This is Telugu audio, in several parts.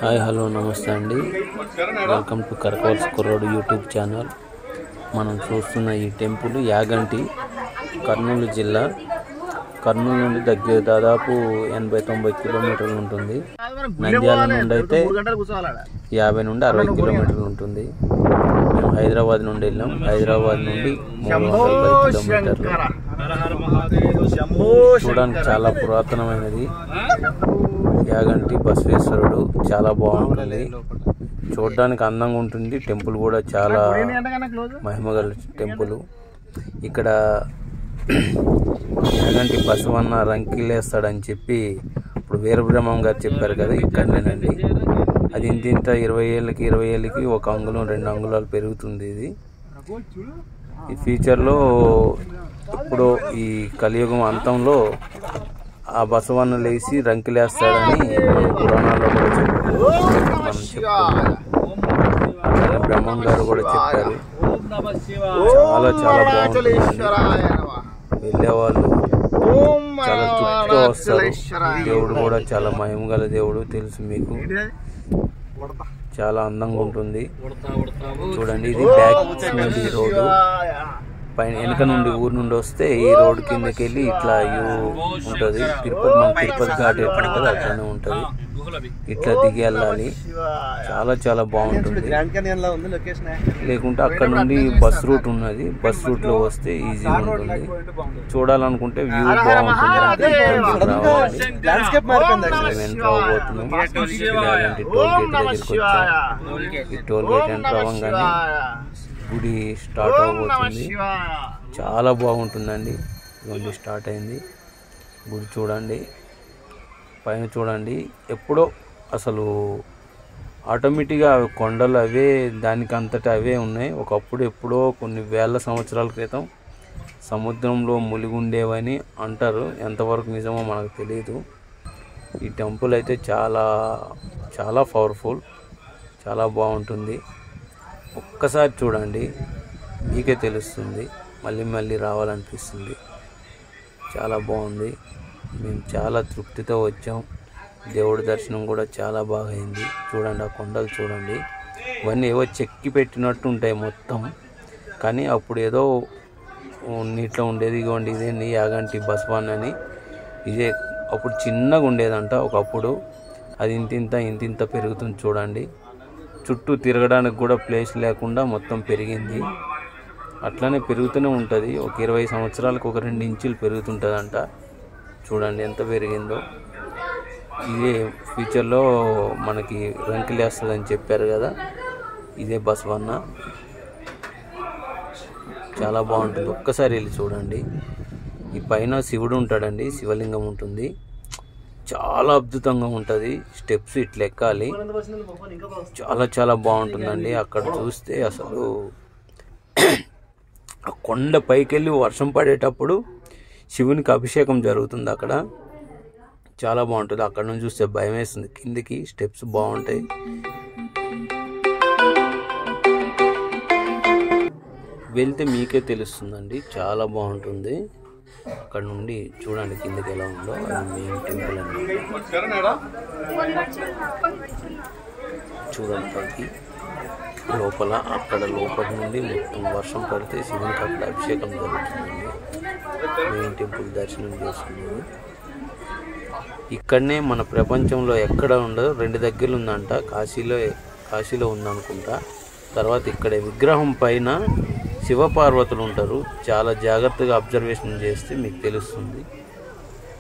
హాయ్ హలో నమస్తే అండి. వెల్కమ్ టు కరకవలస కుర్రోడు యూట్యూబ్ ఛానల్. మనం చూస్తున్న ఈ టెంపుల్ యాగంటి, కర్నూలు జిల్లా. కర్నూలు నుండి దాదాపు 80-90 కిలోమీటర్లు ఉంటుంది. నంద్యాల నుండి అయితే 50 నుండి 60 కిలోమీటర్లు ఉంటుంది. మేము హైదరాబాద్ నుండి వెళ్ళాం. హైదరాబాద్ నుండి 310 కిలోమీటర్లు. చూడడానికి చాలా పురాతనమైనది యాగంటి బసవేశ్వరుడు. చాలా బాగుంటుంది, చూడడానికి అందంగా ఉంటుంది. టెంపుల్ కూడా చాలా మహిమగల టెంపుల్. ఇక్కడ యాగంటి బసవన్న రంకిలేస్తాడని చెప్పి ఇప్పుడు వీరబ్రహ్మం గారు చెప్పారు కదా, ఇక్కడనేనండి. అది ఇంత 20 ఏళ్ళకి 1 అంగుళం 2 అంగుళాలు పెరుగుతుంది. ఈ ఫ్యూచర్లో ఇప్పుడు ఈ కలియుగం అంతంలో ఆ బసవన్న లేచి రంకిలేస్తాడని మన పురాణాల్లో కూడా చెప్పుకుంటున్నాం. బ్రహ్మం గారు కూడా చెప్పారు. చాలా చాలా బాగుంటుంది. వెళ్ళేవాళ్ళు చాలా తృప్తిగా వస్తారు. దేవుడు కూడా చాలా మహిమగల దేవుడు, తెలుసు మీకు. చాలా అందంగా ఉంటుంది. చూడండి, ఇది బ్యాక్ నుండి రోడ్డు. పైన వెనక నుండి ఊరు నుండి వస్తే ఈ రోడ్డు కిందకి వెళ్ళి ఇట్లా ఉంటుంది. తిరుపతి ఘాట్ ఎట్లా ఉంటుంది అట్లానే ఉంటుంది. ఇట్లా దిగి వెళ్ళాలి. చాలా చాలా బాగుంటుంది. లేకుంటే అక్కడ నుండి బస్ రూట్ ఉన్నది. బస్ రూట్ లో వస్తే ఈజీగా ఉంటుంది. చూడాలనుకుంటే వ్యూ బాగుంటుంది. ఎంటర్ అవ్వబోతున్నాం. టోల్ గేట్ దగ్గరికి వచ్చాం. ఈ టోల్ గేట్ ఎంటర్ అవ్వగానే గుడి స్టార్ట్ అవబోతుంది. చాలా బాగుంటుందండి. గుడి స్టార్ట్ అయింది. గుడి చూడండి, పైన చూడండి. ఎప్పుడో అసలు ఆటోమేటిక్గా కొండలు అవే దానికి అంతటా అవే ఉన్నాయి. ఒకప్పుడు ఎప్పుడో కొన్ని వేల సంవత్సరాల క్రితం సముద్రంలో ములిగుండేవని అంటారు. ఎంతవరకు నిజమో మనకు తెలియదు. ఈ టెంపుల్ అయితే చాలా చాలా పవర్ఫుల్, చాలా బాగుంటుంది. ఒక్కసారి చూడండి, మీకే తెలుస్తుంది. మళ్ళీ మళ్ళీ రావాలనిపిస్తుంది. చాలా బాగుంది. మేము చాలా తృప్తితో వచ్చాం. దేవుడి దర్శనం కూడా చాలా బాగా అయింది. చూడండి, ఆ కొండలు చూడండి. ఇవన్నీ ఏవో చెక్కి పెట్టినట్టు ఉంటాయి మొత్తం, కానీ అప్పుడు ఏదో నీటిలో ఉండేది. ఇదిగోండి, ఇదేంటి యాగంటి బసవన్న అని. ఇదే అప్పుడు చిన్నగా ఉండేదంట ఒకప్పుడు. అది ఇంతింత పెరుగుతుంది చూడండి. చుట్టూ తిరగడానికి కూడా ప్లేస్ లేకుండా మొత్తం పెరిగింది. అట్లానే పెరుగుతూనే ఉంటుంది. ఒక 20 సంవత్సరాలకు ఒక 2 ఇంచులు పెరుగుతుంటుందంట. చూడండి ఎంత పెరిగిందో. ఇదే ఫ్యూచర్లో మనకి రంకిలేస్తుందని చెప్పారు కదా, ఇదే బసవన్న. చాలా బాగుంటుంది. ఒక్కసారి వెళ్ళి చూడండి. ఈ పైన శివుడు ఉంటాడండి, శివలింగం ఉంటుంది. చాలా అద్భుతంగా ఉంటుంది. స్టెప్స్ ఇట్లా ఎక్కాలి. చాలా చాలా బాగుంటుందండి. అక్కడ చూస్తే అసలు ఆ కొండ పైకి వెళ్ళి వర్షం పడేటప్పుడు శివునికి అభిషేకం జరుగుతుంది అక్కడ. చాలా బాగుంటుంది. అక్కడ నుంచి చూస్తే భయం వేస్తుంది. కిందికి స్టెప్స్ బాగుంటాయి. వెళ్తే మీకే తెలుస్తుందండి. చాలా బాగుంటుంది. అక్కడ నుండి చూడండి కిందకి ఎలా ఉందో. అది మెయిన్ టెంపుల్ అండి. చూడండి పైకి లోపల, అక్కడ లోపల నుండి మొత్తం వర్షం పడితే శివునికి అక్కడ అభిషేకం జరుగుతుందండి. మెయిన్ టెంపుల్ దర్శనం చేసుకున్నాము. ఇక్కడనే మన ప్రపంచంలో ఎక్కడ ఉండదు, 2 దగ్గరలు ఉందంట. కాశీలో ఉందనుకుంటా. తర్వాత ఇక్కడ విగ్రహం పైన శివపార్వతులు ఉంటారు. చాలా జాగ్రత్తగా అబ్జర్వేషన్ చేస్తే మీకు తెలుస్తుంది.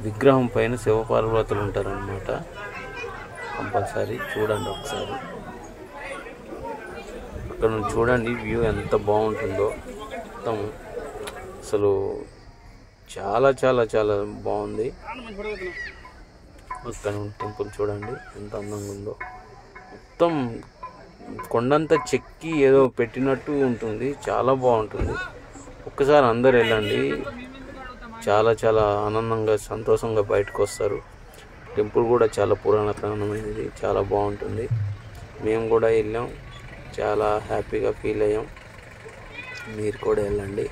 విగ్రహం పైన శివపార్వతులు ఉంటారు అన్నమాట. కంపల్సరీ చూడండి ఒకసారి. అక్కడ నుంచి చూడండి వ్యూ ఎంత బాగుంటుందో. మొత్తం అసలు చాలా చాలా చాలా బాగుంది. అక్కడ టెంపుల్ చూడండి ఎంత అందంగా ఉందో. మొత్తం కొండంతా చెక్కి ఏదో పెట్టినట్టు ఉంటుంది. చాలా బాగుంటుంది. ఒక్కసారి అందరు వెళ్ళండి. చాలా చాలా ఆనందంగా సంతోషంగా బయటకు వస్తారు. టెంపుల్ కూడా చాలా పురాతనమైనది. చాలా బాగుంటుంది. మేము కూడా వెళ్ళాం. చాలా హ్యాపీగా ఫీల్ అయ్యాం. మీరు కూడా వెళ్ళండి.